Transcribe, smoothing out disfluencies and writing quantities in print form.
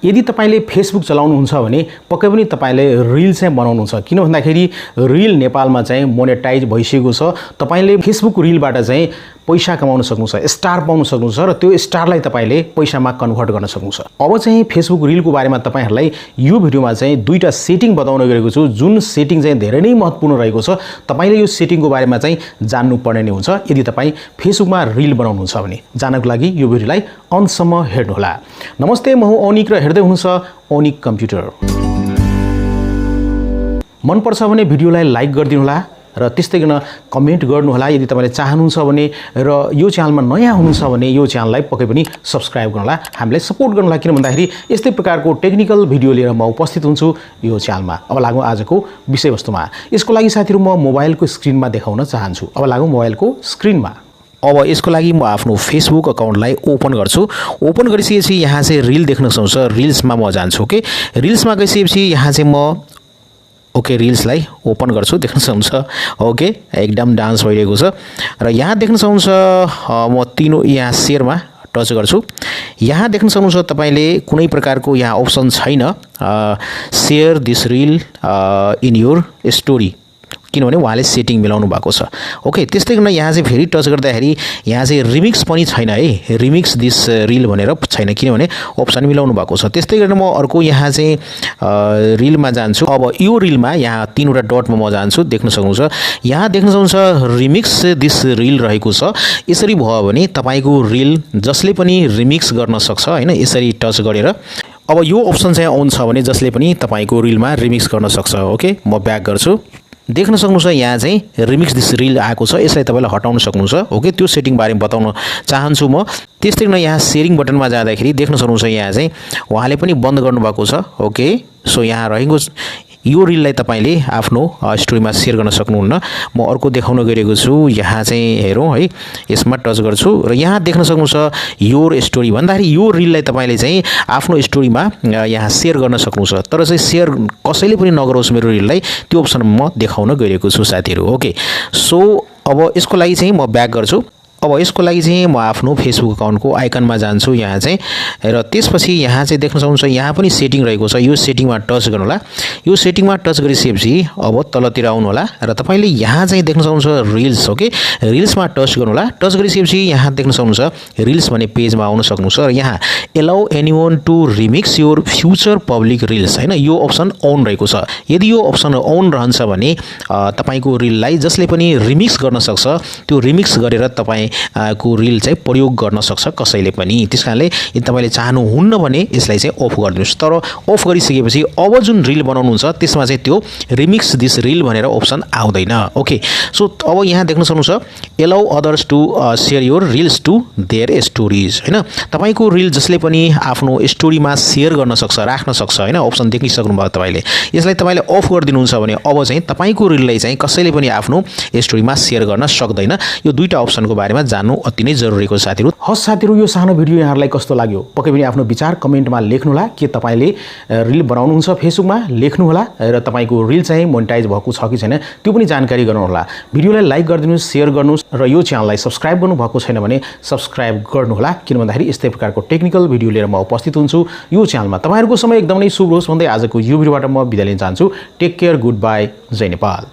यदि तपाईले फेसबुक चलाउनुहुन्छ भने पक्कै पनि तपाईले रिल चाहिँ बनाउनुहुन्छ किन भन्दाखेरि रिल नेपालमा चाहिँ मोनेटाइज भइसकेको छ तपाईले फेसबुक रिलबाट चाहिँ पैसा कमाउन सक्नुहुन्छ स्टार पाउन सक्नुहुन्छ र त्यो स्टारलाई तपाईले पैसामा कन्भर्ट गर्न सक्नुहुन्छ अब चाहिँ फेसबुक रिलको बारेमा तपाईहरुलाई यो भिडियोमा चाहिँ दुईटा सेटिङ बताउन गएको छु जुन सेटिङ चाहिँ धेरै नै महत्त्वपूर्ण रहेको छ तपाईले यो सेटिङको बारेमा चाहिँ जान्नु पर्ने नै हुन्छ यदि तपाई फेसबुकमा रिल बनाउनुहुन्छ भने जानको लागि यो भिडियोलाई अन्तसम्म हेर्नु होला नमस्ते म हुँ ओनिक र हेर्दै हुनुहुन्छ ओनिक कम्प्युटर मन पर्छ भने भिडियोलाई लाइक गरिदिनु होला र त्यस्तै गर्न कमेन्ट गर्नु होला यदि तपाईले चाहनुहुन्छ भने र यो च्यानलमा नयाँ हुनुहुन्छ भने यो च्यानललाई पक्कै पनि सब्स्क्राइब गर्नु होला हामीलाई सपोर्ट गर्नु होला किन भन्दाखेरि यस्तै प्रकारको टेक्निकल भिडियो लिएर म उपस्थित हुन्छु यो च्यानलमा अब लागौं आजको विषयवस्तुमा यसको लागि साथीहरु म मोबाइलको स्क्रिनमा देखाउन चाहन्छु अब लागौं मोबाइलको स्क्रिनमा अब यसको लागि म आफ्नो फेसबुक अकाउन्टलाई ओपन गर्छु ओपन गरिसकेपछि यहाँ चाहिँ रिल देख्न सक्नुहुन्छ रिल्समा म जान्छु ओके रिल्समा गइसकेपछि यहाँ चाहिँ म ओके रिल्सलाई ओपन गर्छु देख्न सक्नुहुन्छ ओके एकदम डान्स भइरहेको छ र यहाँ देख्न सक्नुहुन्छ म तीनो यहाँ शेयरमा टच गर्छु यहाँ देख्न सक्नुहुन्छ तपाईले कुनै प्रकारको यहाँ अप्सन छैन share this reel in your story किनभने उहाँले सेटिङ मिलाउनु भएको छ ओके त्यस्तै गर्न यहाँ चाहिँ फेरि टच गर्दाखेरि यहाँ चाहिँ रिमिक्स पनि छैन है रिमिक्स दिस रिल भनेर छैन किनभने अप्सन मिलाउनु भएको छ त्यस्तै गर्न म अर्को यहाँ चाहिँ रिलमा जान्छु अब यो रिलमा यहाँ तीनवटा डटमा म जान्छु देख्न सक्नुहुन्छ यहाँ देख्न सक्नुहुन्छ रिमिक्स दिस रिल रहेको छ यसरी भयो भने तपाईको रिल जसले पनि रिमिक्स गर्न सक्छ हैन यसरी टच गरेर अब यो अप्सन चाहिँ अन छ भने जसले पनि तपाईको रिलमा रिमिक्स गर्न सक्छ ओके म ब्याक गर्छु देख्न सक्नुहुन्छ यहाँ चाहिँ रिमिक्स दिस रिल आएको छ यसलाई तपाईले हटाउन सक्नुहुन्छ ओके त्यो सेटिङ बारेमा बताउन चाहन्छु म त्यस्तै गर्न यहाँ शेयरिङ बटनमा जाँदाखेरि देख्न सक्नुहुन्छ यहाँ चाहिँ उहाँले पनि बन्द गर्नु भएको छ ओके सो यहाँ रहेको यो रिललाई तपाईले आफ्नो स्टोरीमा शेयर गर्न सक्नुहुन्न म अर्को देखाउन गइरहेको छु यहाँ चाहिँ हेरौं है यसमा टच गर्छु र यहाँ देख्न सक्नुहुन्छ योर स्टोरी भन्दाखेरि यो रिललाई तपाईले चाहिँ आफ्नो स्टोरीमा यहाँ शेयर गर्न सक्नुहुन्छ तर चाहिँ शेयर कसैले पनि नगरोस् मेरो रिललाई त्यो अप्सन म देखाउन गइरहेको छु साथीहरु ओके सो अब यसको लागि चाहिँ म ब्याक गर्छु अब यसको लागि चाहिँ म आफ्नो फेसबुक अकाउन्टको आइकनमा जान्छु यहाँ चाहिँ र त्यसपछि यहाँ चाहिँ देख्न सक्नुहुन्छ यहाँ पनि सेटिङ रहेको छ यो सेटिङमा टच गर्नु होला यो सेटिङमा टच गरिसकेपछि अब तलतिर आउनु होला र तपाईले यहाँ चाहिँ देख्न सक्नुहुन्छ रिल्स ओके रिल्समा टच गर्नु होला टच गरिसकेपछि यहाँ देख्न सक्नुहुन्छ रिल्स भन्ने पेजमा आउन सक्नुहुन्छ र यहाँ allow anyone to remix your future public reels हैन यो अप्सन अन रहेको छ यदि यो अप्सन अन रहन्छ भने तपाईको रिललाई जसले पनि रिमिक्स गर्न सक्छ त्यो रिमिक्स गरेर तपाई को रिल चाहिँ प्रयोग गर्न सक्छ कसैले पनि त्यसकारणले यदि तपाईले चाहनुहुन्न भने यसलाई चाहिँ अफ गरिदिनुस् तर अफ गरिसकेपछि अब जुन रिल बनाउनुहुन्छ त्यसमा चाहिँ त्यो रिमिक्स दिस रिल भनेर अप्सन आउँदैन ओके सो अब यहाँ देख्न सक्नुहुन्छ allow others to share your reels to their stories हैन तपाईको रिल जसले पनि आफ्नो स्टोरीमा शेयर गर्न सक्छ राख्न सक्छ हैन अप्सन देखिसक्नु भयो तपाईले यसलाई तपाईले अफ गरिदिनुहुन्छ भने अब चाहिँ तपाईको रिललाई चाहिँ कसैले पनि आफ्नो स्टोरीमा शेयर गर्न सक्दैन यो दुईटा अप्सनको बारेमा जान्नु अति नै जरुरी हो साथीहरु हस् साथीहरु यो सानो भिडियो यहाँहरुलाई कस्तो लाग्यो पक्कै पनि आफ्नो विचार कमेन्टमा लेख्नु होला के तपाईले रिल बनाउनुहुन्छ फेसबुकमा लेख्नु होला र तपाईको रिल चाहिँ मोनेटाइज भएको छ कि छैन त्यो पनि जानकारी गराउनु होला भिडियोलाई लाइक गरिदिनुस् शेयर गर्नुस् र यो च्यानललाई सब्स्क्राइब गर्नु भएको छैन भने सब्स्क्राइब गर्नु होला किन भन्दाखेरि यस्तै प्रकारको टेक्निकल भिडियो लिएर म उपस्थित हुन्छु यो च्यानलमा तपाईहरुको समय एकदमै शुभ होस् भन्दै आजको यो भिडियोबाट म बिदा लिन चाहन्छु टेक केयर गुड बाइ जय नेपाल